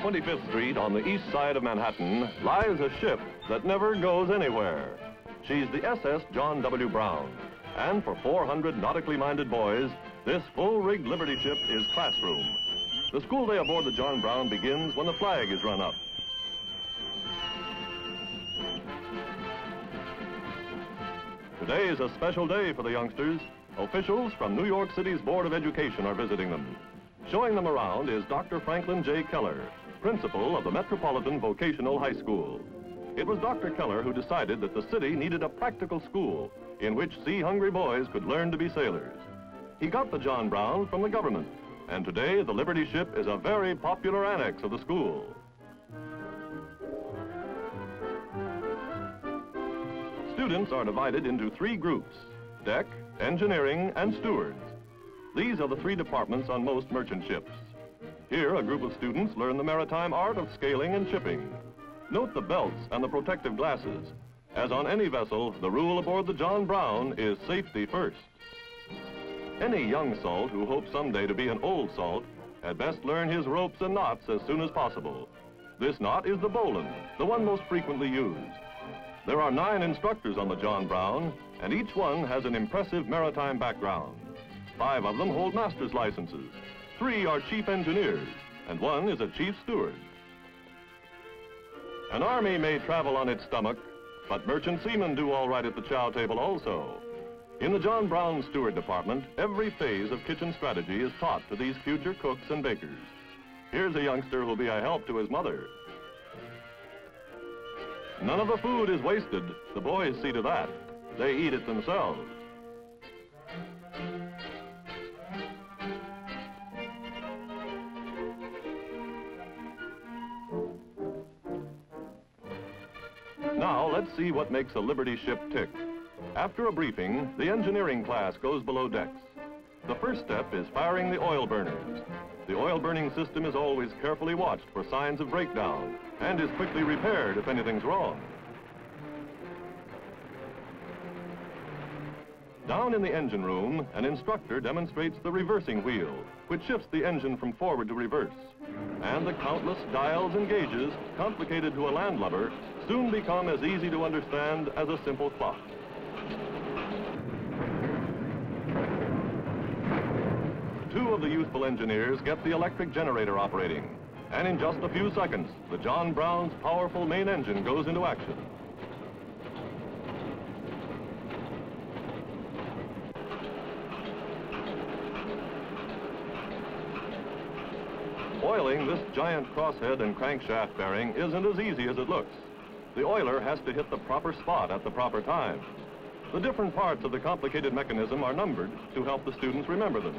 25th Street on the east side of Manhattan lies a ship that never goes anywhere. She's the SS John W. Brown. And for 400 nautically minded boys, this full-rigged Liberty ship is classroom. The school day aboard the John Brown begins when the flag is run up. Today is a special day for the youngsters. Officials from New York City's Board of Education are visiting them. Showing them around is Dr. Franklin J. Keller, principal of the Metropolitan Vocational High School. It was Dr. Keller who decided that the city needed a practical school in which sea-hungry boys could learn to be sailors. He got the John Brown from the government, and today the Liberty ship is a very popular annex of the school. Students are divided into 3 groups: deck, engineering, and stewards. These are the 3 departments on most merchant ships. Here, a group of students learn the maritime art of scaling and shipping. Note the belts and the protective glasses. As on any vessel, the rule aboard the John Brown is safety first. Any young salt who hopes someday to be an old salt had best learn his ropes and knots as soon as possible. This knot is the bowline, the one most frequently used. There are 9 instructors on the John Brown, and each one has an impressive maritime background. 5 of them hold master's licenses, 3 are chief engineers, and 1 is a chief steward. An army may travel on its stomach, but merchant seamen do all right at the chow table also. In the John Brown Steward Department, every phase of kitchen strategy is taught to these future cooks and bakers. Here's a youngster who'll be a help to his mother. None of the food is wasted. The boys see to that. They eat it themselves. Now, let's see what makes a Liberty ship tick. After a briefing, the engineering class goes below decks. The first step is firing the oil burners. The oil burning system is always carefully watched for signs of breakdown and is quickly repaired if anything's wrong. Down in the engine room, an instructor demonstrates the reversing wheel, which shifts the engine from forward to reverse. And the countless dials and gauges, complicated to a landlubber, soon become as easy to understand as a simple clock. Two of the youthful engineers get the electric generator operating, and in just a few seconds, the John Brown's powerful main engine goes into action. Oiling this giant crosshead and crankshaft bearing isn't as easy as it looks. The oiler has to hit the proper spot at the proper time. The different parts of the complicated mechanism are numbered to help the students remember them.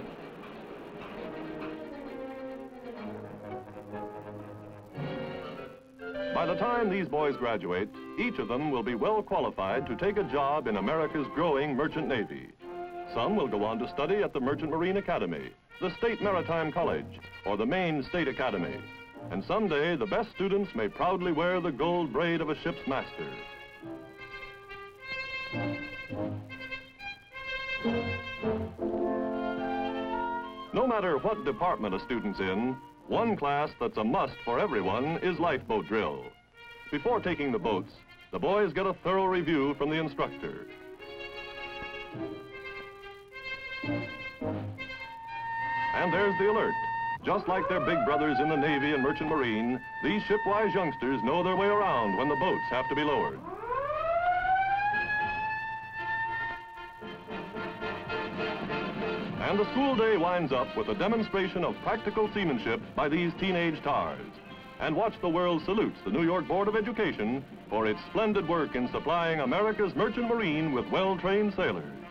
By the time these boys graduate, each of them will be well qualified to take a job in America's growing merchant navy. Some will go on to study at the Merchant Marine Academy, the State Maritime College, or the Maine State Academy. And someday, the best students may proudly wear the gold braid of a ship's master. No matter what department a student's in, one class that's a must for everyone is lifeboat drill. Before taking the boats, the boys get a thorough review from the instructor. And there's the alert. Just like their big brothers in the Navy and Merchant Marine, these shipwise youngsters know their way around when the boats have to be lowered. And the school day winds up with a demonstration of practical seamanship by these teenage tars. And watch the world salutes the New York Board of Education for its splendid work in supplying America's merchant marine with well-trained sailors.